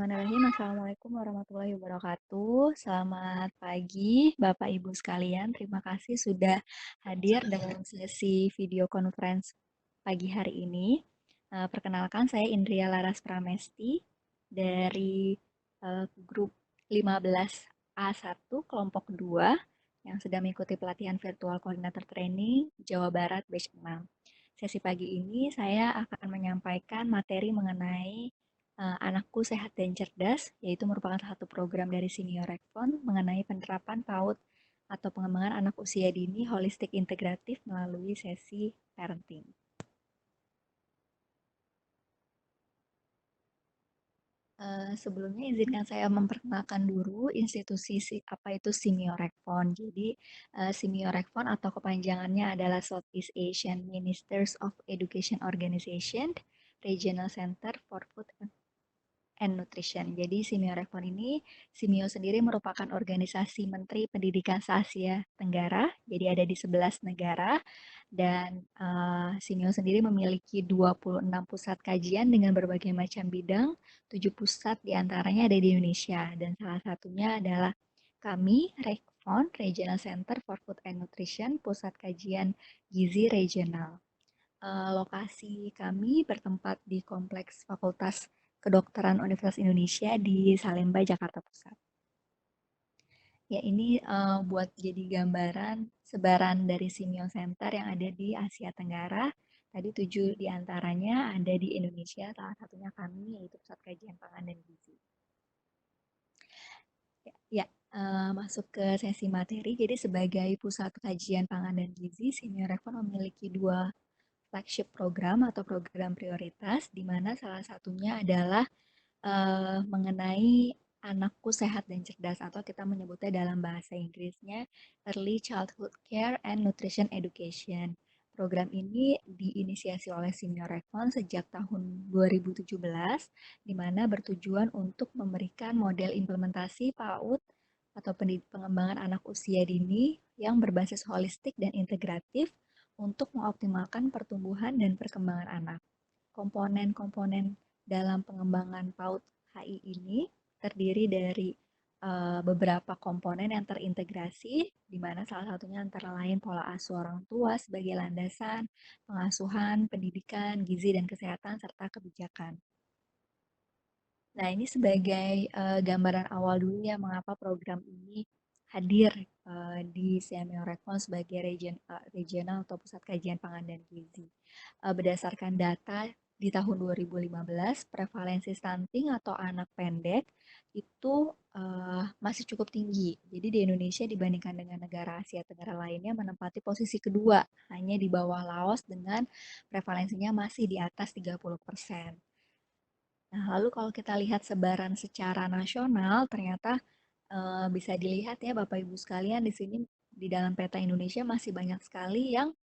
Bismillahirrahmanirrahim. Assalamualaikum warahmatullahi wabarakatuh. Selamat pagi, Bapak Ibu sekalian. Terima kasih sudah hadir dalam sesi video conference pagi hari ini. Perkenalkan, saya Indria Laras Pramesti dari grup 15A1 kelompok 2 yang sedang mengikuti pelatihan virtual koordinator training Jawa Barat batch 6. Sesi pagi ini saya akan menyampaikan materi mengenai Anakku Sehat dan Cerdas, yaitu merupakan satu program dari Senior Rekfon mengenai penerapan PAUD atau pengembangan anak usia dini holistik integratif melalui sesi parenting. Sebelumnya izinkan saya memperkenalkan dulu institusi apa itu Senior Rekfon. Jadi Senior Rekfon atau kepanjangannya adalah Southeast Asian Ministers of Education Organization, Regional Center for Food and Nutrition. Jadi Simeo Rekon ini, Simeo sendiri merupakan organisasi Menteri Pendidikan se-Asia Tenggara, jadi ada di 11 negara, dan Simeo sendiri memiliki 26 pusat kajian dengan berbagai macam bidang, 7 pusat diantaranya ada di Indonesia, dan salah satunya adalah kami, Rekfon, Regional Center for Food and Nutrition, Pusat Kajian Gizi Regional. Lokasi kami bertempat di Kompleks Fakultas Kedokteran Universitas Indonesia di Salemba, Jakarta Pusat. Ya, ini buat jadi gambaran sebaran dari Simeo Center yang ada di Asia Tenggara. Tadi 7 diantaranya ada di Indonesia, salah satunya kami, yaitu Pusat Kajian Pangan dan Gizi. Ya, masuk ke sesi materi. Jadi sebagai Pusat Kajian Pangan dan Gizi, Simeo Rekon memiliki dua flagship program atau program prioritas, di mana salah satunya adalah mengenai anakku sehat dan cerdas atau kita menyebutnya dalam bahasa Inggrisnya Early Childhood Care and Nutrition Education. Program ini diinisiasi oleh Senior Rekon sejak tahun 2017, di mana bertujuan untuk memberikan model implementasi PAUD atau pengembangan anak usia dini yang berbasis holistik dan integratif untuk mengoptimalkan pertumbuhan dan perkembangan anak. Komponen-komponen dalam pengembangan PAUD HI ini terdiri dari beberapa komponen yang terintegrasi, di mana salah satunya antara lain pola asuh orang tua sebagai landasan, pengasuhan, pendidikan, gizi dan kesehatan, serta kebijakan. Nah, ini sebagai gambaran awal dulu ya mengapa program ini hadir di CMO Rekon sebagai regional atau pusat kajian pangan dan gizi. Berdasarkan data di tahun 2015, prevalensi stunting atau anak pendek itu masih cukup tinggi. Jadi di Indonesia dibandingkan dengan negara Asia Tenggara lainnya menempati posisi kedua, hanya di bawah Laos dengan prevalensinya masih di atas 30%. Nah, lalu kalau kita lihat sebaran secara nasional, ternyata bisa dilihat ya Bapak Ibu sekalian di sini di dalam peta Indonesia masih banyak sekali yang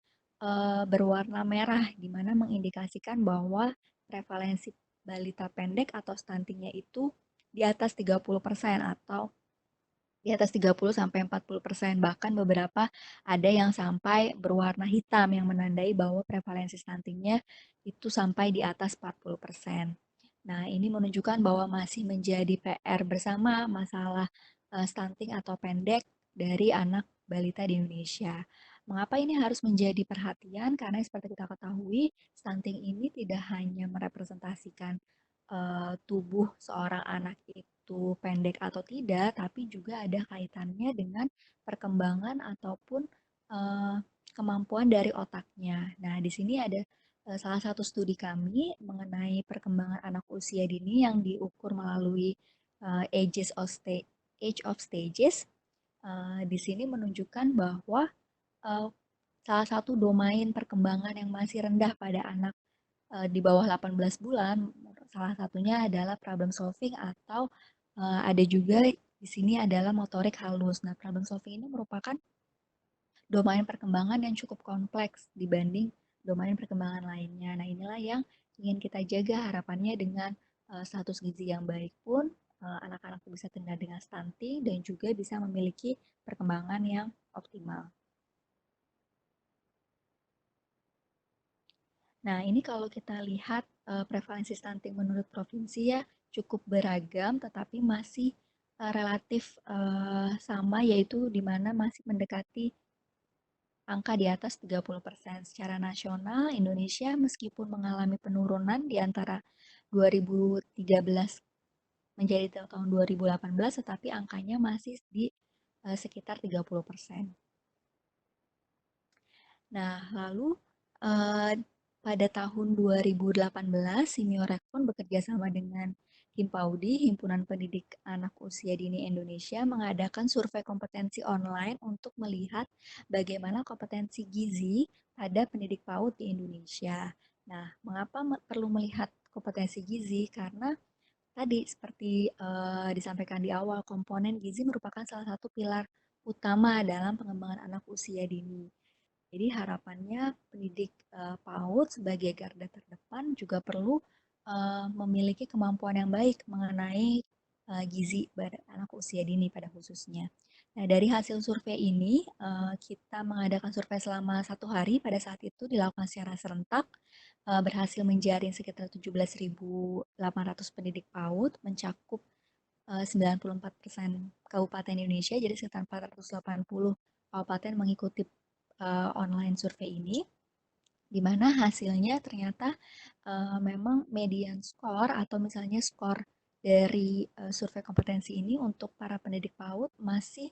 berwarna merah, di mana mengindikasikan bahwa prevalensi balita pendek atau stuntingnya itu di atas 30% atau di atas 30 sampai 40%. Bahkan beberapa ada yang sampai berwarna hitam yang menandai bahwa prevalensi stuntingnya itu sampai di atas 40%. Nah, ini menunjukkan bahwa masih menjadi PR bersama masalah stunting atau pendek dari anak balita di Indonesia. Mengapa ini harus menjadi perhatian? Karena seperti kita ketahui, stunting ini tidak hanya merepresentasikan tubuh seorang anak itu pendek atau tidak, tapi juga ada kaitannya dengan perkembangan ataupun eh, kemampuan dari otaknya. Nah, di sini ada salah satu studi kami mengenai perkembangan anak usia dini yang diukur melalui Age of Stages. Di sini menunjukkan bahwa eh, salah satu domain perkembangan yang masih rendah pada anak di bawah 18 bulan, salah satunya adalah problem solving atau ada juga di sini adalah motorik halus. Nah, problem solving ini merupakan domain perkembangan yang cukup kompleks dibanding domain perkembangan lainnya. Nah, inilah yang ingin kita jaga harapannya dengan status gizi yang baik pun anak-anak bisa terkendali dengan stunting dan juga bisa memiliki perkembangan yang optimal. Nah, ini kalau kita lihat prevalensi stunting menurut provinsi ya, cukup beragam, tetapi masih relatif sama, yaitu di mana masih mendekati angka di atas 30%. Secara nasional, Indonesia meskipun mengalami penurunan di antara 2013 menjadi tahun 2018, tetapi angkanya masih di sekitar 30%. Nah, lalu eh, pada tahun 2018, Simiorecon bekerja sama dengan Himpaudi, Himpunan Pendidik Anak Usia Dini Indonesia, mengadakan survei kompetensi online untuk melihat bagaimana kompetensi gizi pada pendidik PAUD di Indonesia. Nah, mengapa perlu melihat kompetensi gizi? Karena tadi seperti disampaikan di awal, komponen gizi merupakan salah satu pilar utama dalam pengembangan anak usia dini. Jadi harapannya pendidik PAUD sebagai garda terdepan juga perlu memiliki kemampuan yang baik mengenai gizi pada anak usia dini pada khususnya. Nah, dari hasil survei ini, kita mengadakan survei selama 1 hari. Pada saat itu dilakukan secara serentak, berhasil menjaring sekitar 17.800 pendidik PAUD, mencakup 94% kabupaten Indonesia, jadi sekitar 480 kabupaten mengikuti online survei ini, di mana hasilnya ternyata memang median skor atau misalnya skor dari survei kompetensi ini untuk para pendidik PAUD masih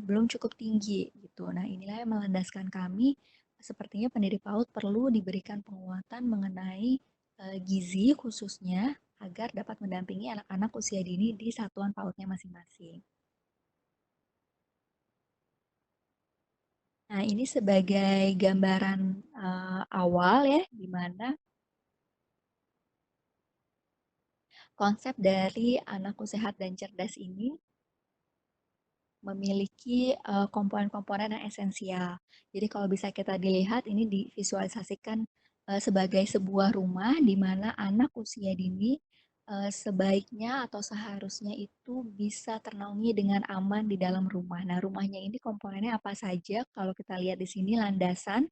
belum cukup tinggi gitu. Nah, inilah yang melandaskan kami sepertinya pendidik PAUD perlu diberikan penguatan mengenai gizi khususnya agar dapat mendampingi anak-anak usia dini di satuan PAUD-nya masing-masing. Nah, ini sebagai gambaran awal ya, di mana konsep dari anakku sehat dan cerdas ini memiliki komponen-komponen yang esensial. Jadi kalau bisa kita dilihat, ini divisualisasikan sebagai sebuah rumah di mana anak usia dini sebaiknya atau seharusnya itu bisa ternaungi dengan aman di dalam rumah. Nah, rumahnya ini komponennya apa saja? Kalau kita lihat di sini landasan.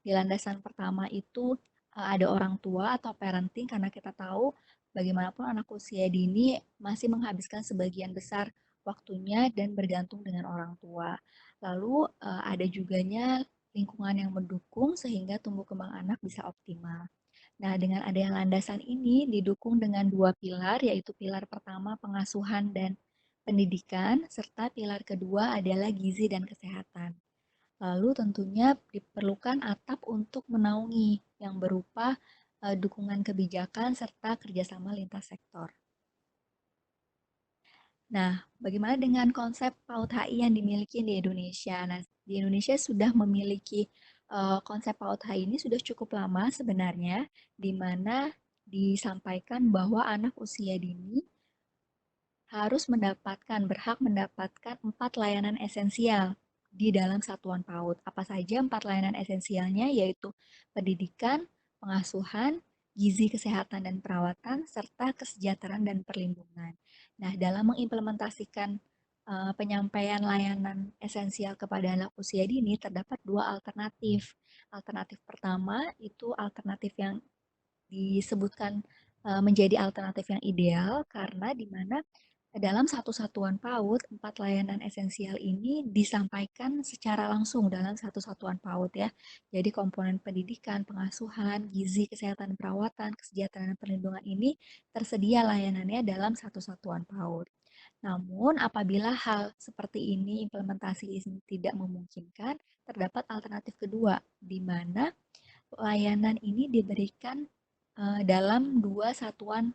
Di landasan pertama itu ada orang tua atau parenting, karena kita tahu bagaimanapun anak usia dini masih menghabiskan sebagian besar waktunya dan bergantung dengan orang tua. Lalu ada juganya lingkungan yang mendukung sehingga tumbuh kembang anak bisa optimal. Nah, dengan adanya landasan ini didukung dengan dua pilar, yaitu pilar pertama pengasuhan dan pendidikan, serta pilar kedua adalah gizi dan kesehatan. Lalu tentunya diperlukan atap untuk menaungi yang berupa dukungan kebijakan serta kerjasama lintas sektor. Nah, bagaimana dengan konsep PAUD HI yang dimiliki di Indonesia? Nah, di Indonesia sudah memiliki konsep PAUD HI ini sudah cukup lama sebenarnya, di mana disampaikan bahwa anak usia dini harus berhak mendapatkan 4 layanan esensial di dalam satuan PAUD. Apa saja 4 layanan esensialnya, yaitu pendidikan, pengasuhan, gizi, kesehatan dan perawatan, serta kesejahteraan dan perlindungan. Nah, dalam mengimplementasikan penyampaian layanan esensial kepada anak usia dini terdapat dua alternatif. Alternatif pertama itu alternatif yang disebutkan menjadi alternatif yang ideal karena di mana dalam satu satuan PAUD, 4 layanan esensial ini disampaikan secara langsung dalam satu satuan PAUD ya. Jadi komponen pendidikan, pengasuhan, gizi, kesehatan, perawatan, kesejahteraan, dan perlindungan ini tersedia layanannya dalam satu satuan PAUD. Namun apabila hal seperti ini implementasi ini tidak memungkinkan, terdapat alternatif kedua, di mana layanan ini diberikan dalam dua satuan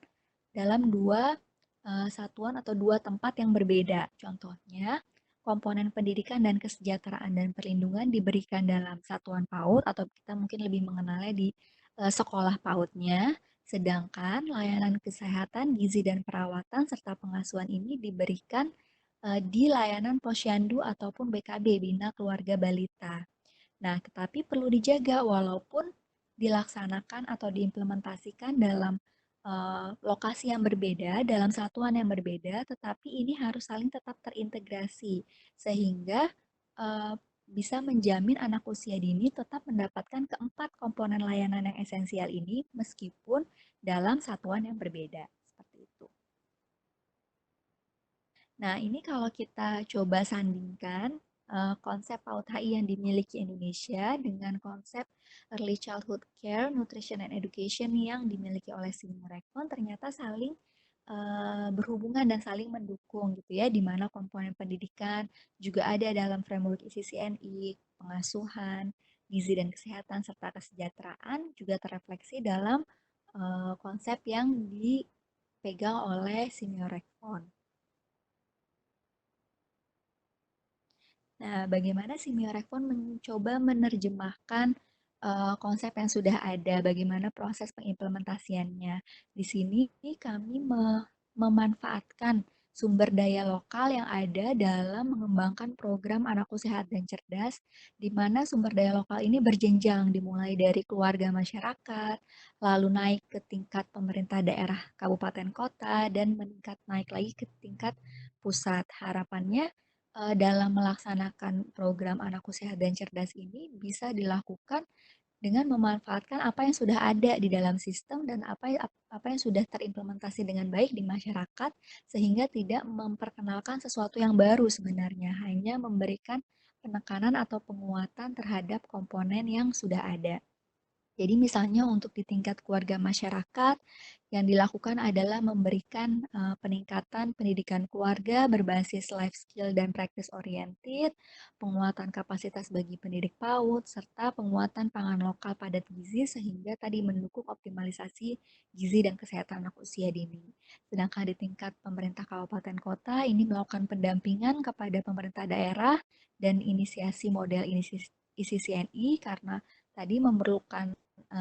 atau dua tempat yang berbeda. Contohnya, komponen pendidikan dan kesejahteraan dan perlindungan diberikan dalam satuan PAUD atau kita mungkin lebih mengenalnya di sekolah PAUD-nya, sedangkan layanan kesehatan, gizi dan perawatan serta pengasuhan ini diberikan di layanan posyandu ataupun BKB, Bina Keluarga Balita. Nah, tetapi perlu dijaga walaupun dilaksanakan atau diimplementasikan dalam lokasi yang berbeda, dalam satuan yang berbeda, tetapi ini harus saling tetap terintegrasi sehingga eh, bisa menjamin anak usia dini tetap mendapatkan keempat komponen layanan yang esensial ini meskipun dalam satuan yang berbeda. Seperti itu. Nah, ini kalau kita coba sandingkan konsep PAUD HI yang dimiliki Indonesia dengan konsep Early Childhood Care, Nutrition and Education yang dimiliki oleh Simrekon ternyata saling berhubungan dan saling mendukung gitu ya, di mana komponen pendidikan juga ada dalam framework ICCNI, pengasuhan, gizi dan kesehatan serta kesejahteraan juga terrefleksi dalam konsep yang dipegang oleh Simrekon. Nah, bagaimana Simyorefon mencoba menerjemahkan konsep yang sudah ada, bagaimana proses pengimplementasiannya. Di sini kami memanfaatkan sumber daya lokal yang ada dalam mengembangkan program Anakku Sehat dan Cerdas, di mana sumber daya lokal ini berjenjang, dimulai dari keluarga masyarakat, lalu naik ke tingkat pemerintah daerah kabupaten kota, dan meningkat naik lagi ke tingkat pusat. Harapannya dalam melaksanakan program Anakku Sehat dan Cerdas ini bisa dilakukan dengan memanfaatkan apa yang sudah ada di dalam sistem dan apa yang sudah terimplementasi dengan baik di masyarakat sehingga tidak memperkenalkan sesuatu yang baru sebenarnya, hanya memberikan penekanan atau penguatan terhadap komponen yang sudah ada. Jadi misalnya untuk di tingkat keluarga masyarakat, yang dilakukan adalah memberikan peningkatan pendidikan keluarga berbasis life skill dan practice oriented, penguatan kapasitas bagi pendidik PAUD, serta penguatan pangan lokal padat gizi sehingga tadi mendukung optimalisasi gizi dan kesehatan anak usia dini. Sedangkan di tingkat pemerintah kabupaten kota ini melakukan pendampingan kepada pemerintah daerah dan inisiasi model ICCNI karena tadi memerlukan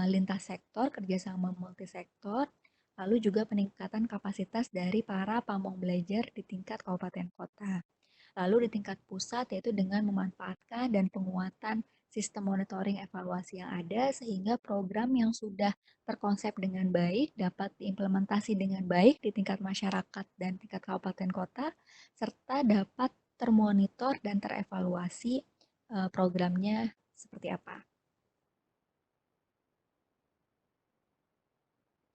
lintas sektor, kerjasama multisektor, lalu juga peningkatan kapasitas dari para pamong belajar di tingkat kabupaten kota. Lalu di tingkat pusat yaitu dengan memanfaatkan dan penguatan sistem monitoring evaluasi yang ada sehingga program yang sudah terkonsep dengan baik dapat diimplementasi dengan baik di tingkat masyarakat dan tingkat kabupaten kota serta dapat termonitor dan terevaluasi programnya seperti apa.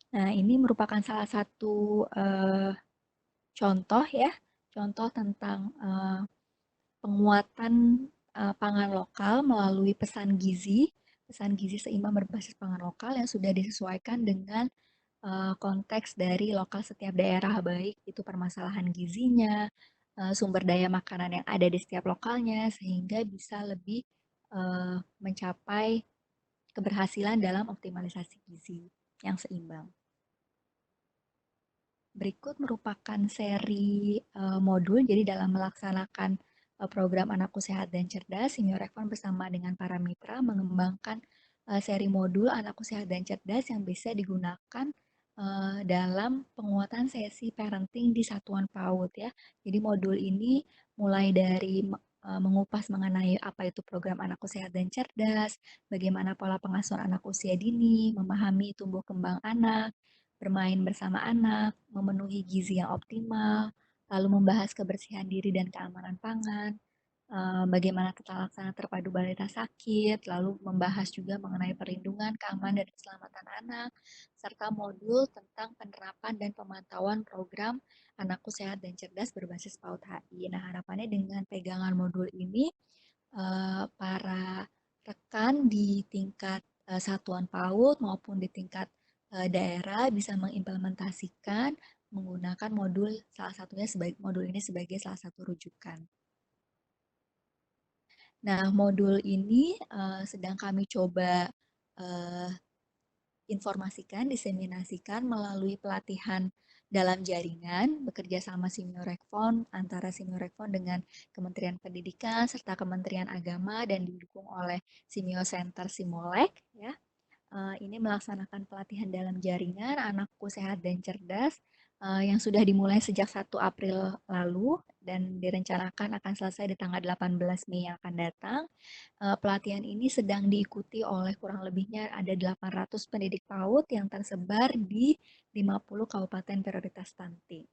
Nah, ini merupakan salah satu contoh ya, contoh tentang penguatan pangan lokal melalui pesan gizi seimbang berbasis pangan lokal yang sudah disesuaikan dengan konteks dari lokal setiap daerah, baik itu permasalahan gizinya, sumber daya makanan yang ada di setiap lokalnya, sehingga bisa lebih mencapai keberhasilan dalam optimalisasi gizi yang seimbang. Berikut merupakan seri modul, jadi dalam melaksanakan program Anakku Sehat dan Cerdas, Senior Rekon bersama dengan para mitra mengembangkan seri modul Anakku Sehat dan Cerdas yang bisa digunakan dalam penguatan sesi parenting di satuan PAUD ya. Jadi modul ini mulai dari mengupas mengenai apa itu program Anakku Sehat dan Cerdas, bagaimana pola pengasuhan anak usia dini, memahami tumbuh kembang anak, bermain bersama anak, memenuhi gizi yang optimal, lalu membahas kebersihan diri dan keamanan pangan, bagaimana tata laksana terpadu balita sakit, lalu membahas juga mengenai perlindungan, keamanan, dan keselamatan anak, serta modul tentang penerapan dan pemantauan program Anakku Sehat dan Cerdas berbasis PAUD HI. Nah, harapannya dengan pegangan modul ini, para rekan di tingkat satuan PAUD maupun di tingkat daerah bisa mengimplementasikan menggunakan modul salah satunya sebagai modul ini sebagai salah satu rujukan. Nah, modul ini sedang kami coba uh, informasikan, diseminasikan melalui pelatihan dalam jaringan, bekerja sama Simiorekfon, antara Simiorekfon dengan Kementerian Pendidikan serta Kementerian Agama dan didukung oleh Simio Center Simolek ya. Ini melaksanakan pelatihan dalam jaringan Anakku Sehat dan Cerdas yang sudah dimulai sejak 1 April lalu dan direncanakan akan selesai di tanggal 18 Mei yang akan datang. Pelatihan ini sedang diikuti oleh kurang lebihnya ada 800 pendidik PAUD yang tersebar di 50 kabupaten prioritas stunting.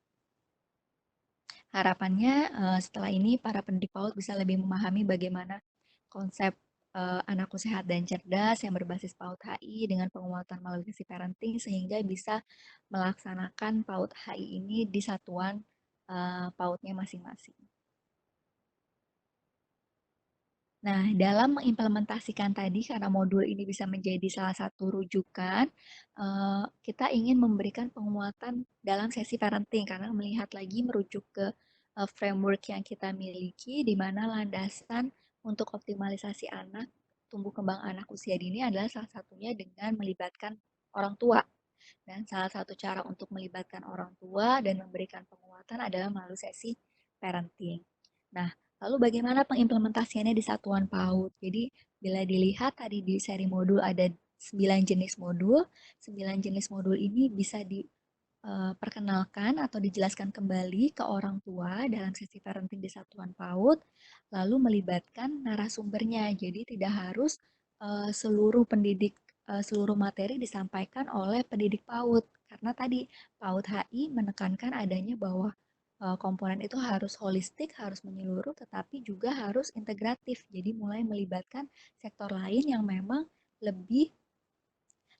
Harapannya setelah ini para pendidik PAUD bisa lebih memahami bagaimana konsep anakku sehat dan cerdas yang berbasis PAUD HI dengan penguatan melalui parenting sehingga bisa melaksanakan PAUD HI ini di satuan pautnya masing-masing. Nah, dalam mengimplementasikan tadi, karena modul ini bisa menjadi salah satu rujukan, kita ingin memberikan penguatan dalam sesi parenting, karena melihat lagi merujuk ke framework yang kita miliki, di mana landasan untuk optimalisasi anak, tumbuh kembang anak usia dini adalah salah satunya dengan melibatkan orang tua. Dan salah satu cara untuk melibatkan orang tua dan memberikan penguatan adalah melalui sesi parenting. Nah, lalu bagaimana pengimplementasiannya di satuan PAUD? Jadi, bila dilihat tadi di seri modul ada 9 jenis modul, 9 jenis modul ini bisa diperkenalkan atau dijelaskan kembali ke orang tua dalam sesi parenting di satuan PAUD, lalu melibatkan narasumbernya. Jadi tidak harus seluruh materi disampaikan oleh pendidik PAUD, karena tadi PAUD HI menekankan adanya bahwa komponen itu harus holistik, harus menyeluruh, tetapi juga harus integratif. Jadi mulai melibatkan sektor lain yang memang lebih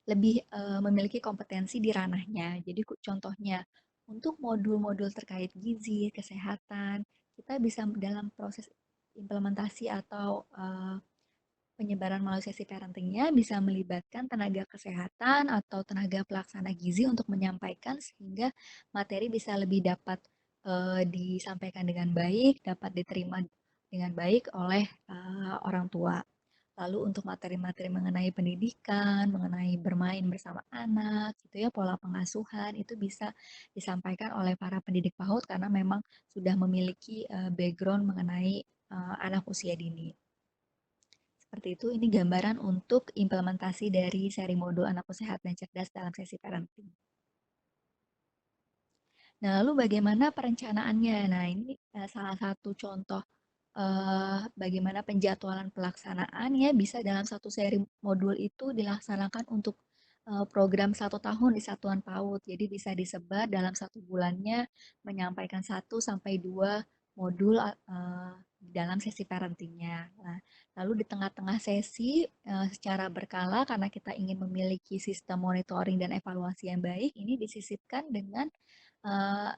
lebih memiliki kompetensi di ranahnya. Jadi contohnya untuk modul-modul terkait gizi, kesehatan, kita bisa dalam proses implementasi atau penyebaran melalui sesi parentingnya bisa melibatkan tenaga kesehatan atau tenaga pelaksana gizi untuk menyampaikan sehingga materi bisa lebih dapat disampaikan dengan baik, dapat diterima dengan baik oleh orang tua. Lalu untuk materi-materi mengenai pendidikan, mengenai bermain bersama anak, gitu ya, pola pengasuhan itu bisa disampaikan oleh para pendidik PAUD karena memang sudah memiliki background mengenai anak usia dini. Seperti itu, ini gambaran untuk implementasi dari seri modul Anakku Sehat dan Cerdas dalam sesi parenting. Nah, lalu bagaimana perencanaannya? Nah, ini salah satu contoh bagaimana penjadwalan pelaksanaan ya bisa dalam satu seri modul itu dilaksanakan untuk program 1 tahun di satuan PAUD. Jadi bisa disebar dalam 1 bulannya menyampaikan 1 sampai 2 modul dalam sesi parentingnya. Nah, lalu di tengah-tengah sesi secara berkala karena kita ingin memiliki sistem monitoring dan evaluasi yang baik, ini disisipkan dengan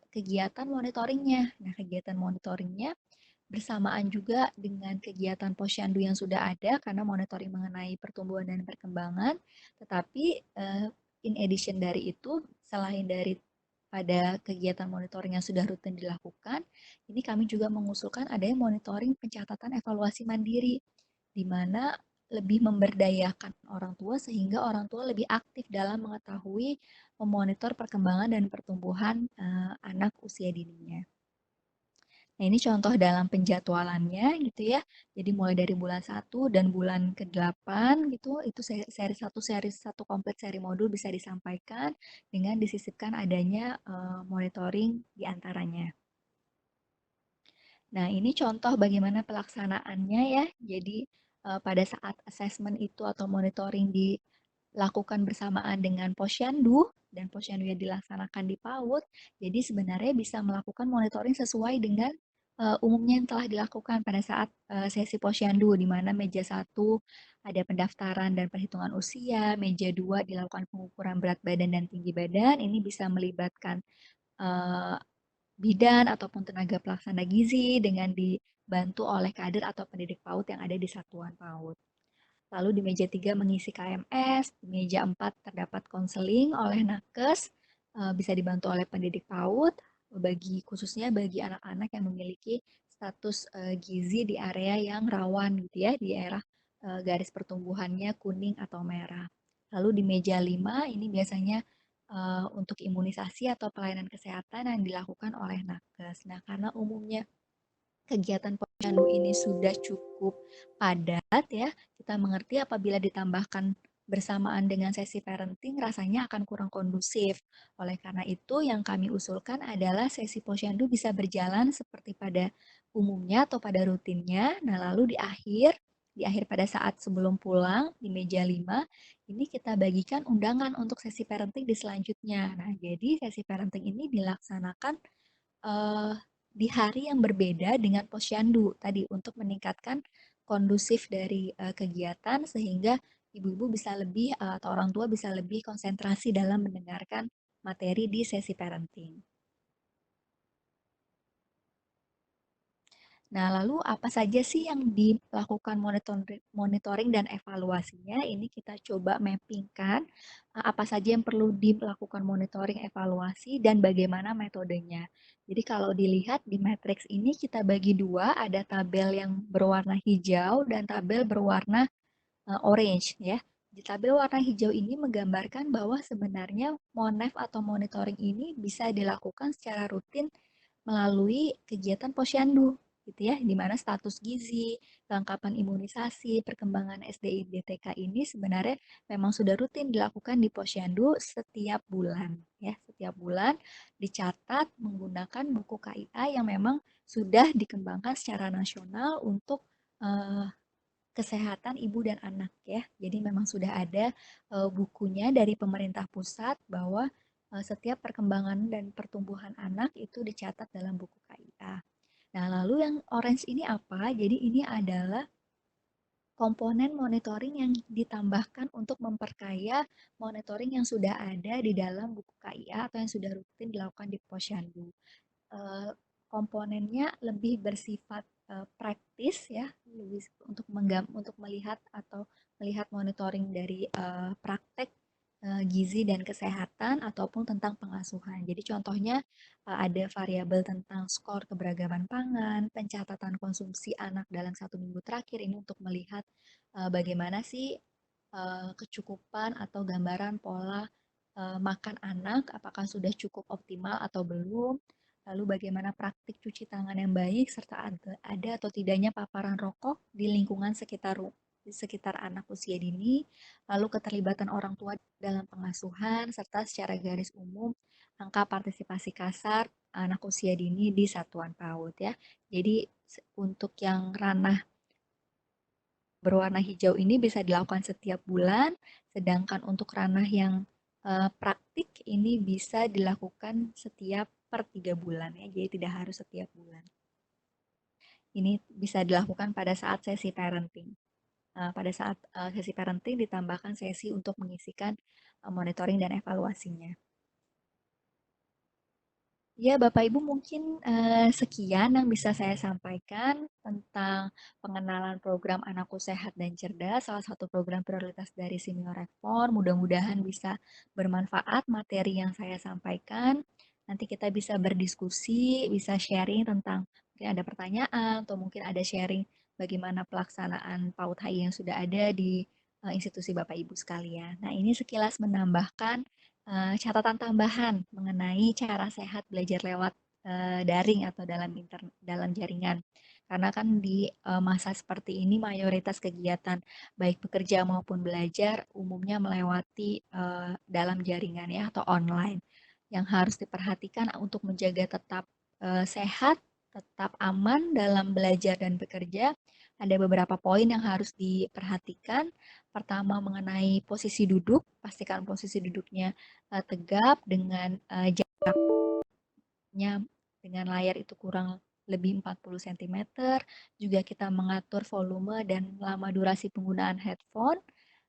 kegiatan monitoringnya. Nah, kegiatan monitoringnya bersamaan juga dengan kegiatan posyandu yang sudah ada karena monitoring mengenai pertumbuhan dan perkembangan. Tetapi in addition dari itu, selain dari pada kegiatan monitoring yang sudah rutin dilakukan, ini kami juga mengusulkan adanya monitoring pencatatan evaluasi mandiri, di mana lebih memberdayakan orang tua sehingga orang tua lebih aktif dalam mengetahui memonitor perkembangan dan pertumbuhan anak usia dininya. Nah, ini contoh dalam penjadwalannya gitu ya. Jadi mulai dari bulan 1 dan bulan ke-8 gitu, itu seri satu komplit seri modul bisa disampaikan dengan disisipkan adanya monitoring di antaranya. Nah, ini contoh bagaimana pelaksanaannya ya. Jadi pada saat assessment itu atau monitoring dilakukan bersamaan dengan posyandu dan posyandu yang dilaksanakan di PAUD, jadi sebenarnya bisa melakukan monitoring sesuai dengan umumnya yang telah dilakukan pada saat sesi posyandu, di mana meja 1 ada pendaftaran dan perhitungan usia, meja 2 dilakukan pengukuran berat badan dan tinggi badan, ini bisa melibatkan eh, bidan ataupun tenaga pelaksana gizi dengan dibantu oleh kader atau pendidik PAUD yang ada di satuan PAUD. Lalu di meja 3 mengisi KMS, di meja 4 terdapat konseling oleh nakes, bisa dibantu oleh pendidik PAUD, khususnya bagi anak-anak yang memiliki status gizi di area yang rawan gitu ya, di daerah garis pertumbuhannya kuning atau merah. Lalu di meja 5 ini biasanya untuk imunisasi atau pelayanan kesehatan yang dilakukan oleh nakes. Nah, karena umumnya kegiatan posyandu ini sudah cukup padat ya, kita mengerti apabila ditambahkan bersamaan dengan sesi parenting rasanya akan kurang kondusif. Oleh karena itu yang kami usulkan adalah sesi posyandu bisa berjalan seperti pada umumnya atau pada rutinnya. Nah, lalu di akhir pada saat sebelum pulang di meja 5 ini kita bagikan undangan untuk sesi parenting di selanjutnya. Nah, jadi sesi parenting ini dilaksanakan eh, di hari yang berbeda dengan posyandu tadi untuk meningkatkan kondusif dari kegiatan sehingga ibu-ibu bisa lebih atau orang tua bisa lebih konsentrasi dalam mendengarkan materi di sesi parenting. Nah, lalu apa saja sih yang dilakukan monitoring dan evaluasinya? Ini kita coba mappingkan apa saja yang perlu dilakukan monitoring, evaluasi, dan bagaimana metodenya. Jadi kalau dilihat di matriks ini kita bagi dua, ada tabel yang berwarna hijau dan tabel berwarna orange ya. Di tabel warna hijau ini menggambarkan bahwa sebenarnya MONEF atau monitoring ini bisa dilakukan secara rutin melalui kegiatan Posyandu gitu ya, di mana status gizi, kelengkapan imunisasi, perkembangan SDI DTK ini sebenarnya memang sudah rutin dilakukan di Posyandu setiap bulan ya, setiap bulan dicatat menggunakan buku KIA yang memang sudah dikembangkan secara nasional untuk eh, kesehatan ibu dan anak ya. Jadi memang sudah ada bukunya dari pemerintah pusat bahwa setiap perkembangan dan pertumbuhan anak itu dicatat dalam buku KIA. Nah, lalu yang orange ini apa? Jadi ini adalah komponen monitoring yang ditambahkan untuk memperkaya monitoring yang sudah ada di dalam buku KIA atau yang sudah rutin dilakukan di Posyandu. eh, Komponennya lebih bersifat praktis ya, lebih untuk melihat atau melihat monitoring dari praktek gizi dan kesehatan ataupun tentang pengasuhan. Jadi contohnya ada variabel tentang skor keberagaman pangan, pencatatan konsumsi anak dalam 1 minggu terakhir ini untuk melihat bagaimana sih kecukupan atau gambaran pola makan anak, apakah sudah cukup optimal atau belum. Lalu bagaimana praktik cuci tangan yang baik serta ada atau tidaknya paparan rokok di lingkungan sekitar anak usia dini, lalu keterlibatan orang tua dalam pengasuhan serta secara garis umum angka partisipasi kasar anak usia dini di satuan PAUD ya. Jadi untuk yang ranah berwarna hijau ini bisa dilakukan setiap bulan, sedangkan untuk ranah yang praktik ini bisa dilakukan setiap per 3 bulan ya, jadi tidak harus setiap bulan. Ini bisa dilakukan pada saat sesi parenting. Pada saat sesi parenting ditambahkan sesi untuk mengisikan monitoring dan evaluasinya. Ya, Bapak Ibu mungkin sekian yang bisa saya sampaikan tentang pengenalan program Anakku Sehat dan Cerdas, salah satu program prioritas dari Simeo Reform. Mudah-mudahan bisa bermanfaat materi yang saya sampaikan. Nanti kita bisa berdiskusi, bisa sharing tentang mungkin ada pertanyaan atau mungkin ada sharing bagaimana pelaksanaan PAUD HI yang sudah ada di institusi Bapak Ibu sekalian. Nah, ini sekilas menambahkan catatan tambahan mengenai cara sehat belajar lewat daring atau dalam jaringan. Karena kan di masa seperti ini mayoritas kegiatan baik bekerja maupun belajar umumnya melewati dalam jaringan ya atau online. Yang harus diperhatikan untuk menjaga tetap sehat, tetap aman dalam belajar dan bekerja. Ada beberapa poin yang harus diperhatikan. Pertama mengenai posisi duduk, pastikan posisi duduknya tegap dengan jaraknya dengan layar itu kurang lebih 40 cm. Juga kita mengatur volume dan lama durasi penggunaan headphone,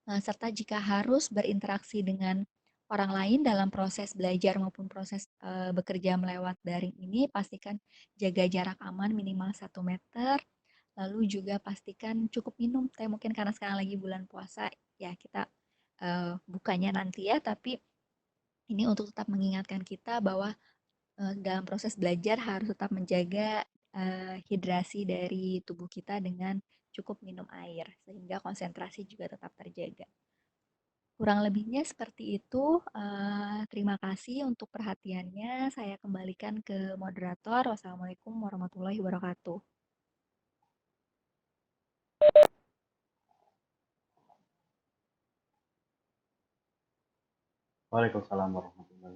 serta jika harus berinteraksi dengan orang lain dalam proses belajar maupun proses bekerja melewat daring ini, pastikan jaga jarak aman minimal 1 meter. Lalu juga pastikan cukup minum teh, mungkin karena sekarang lagi bulan puasa, ya kita bukanya nanti ya, tapi ini untuk tetap mengingatkan kita bahwa dalam proses belajar harus tetap menjaga hidrasi dari tubuh kita dengan cukup minum air, sehingga konsentrasi juga tetap terjaga. Kurang lebihnya seperti itu. Terima kasih untuk perhatiannya. Saya kembalikan ke moderator. Wassalamualaikum warahmatullahi wabarakatuh. Waalaikumsalam warahmatullahi wabarakatuh.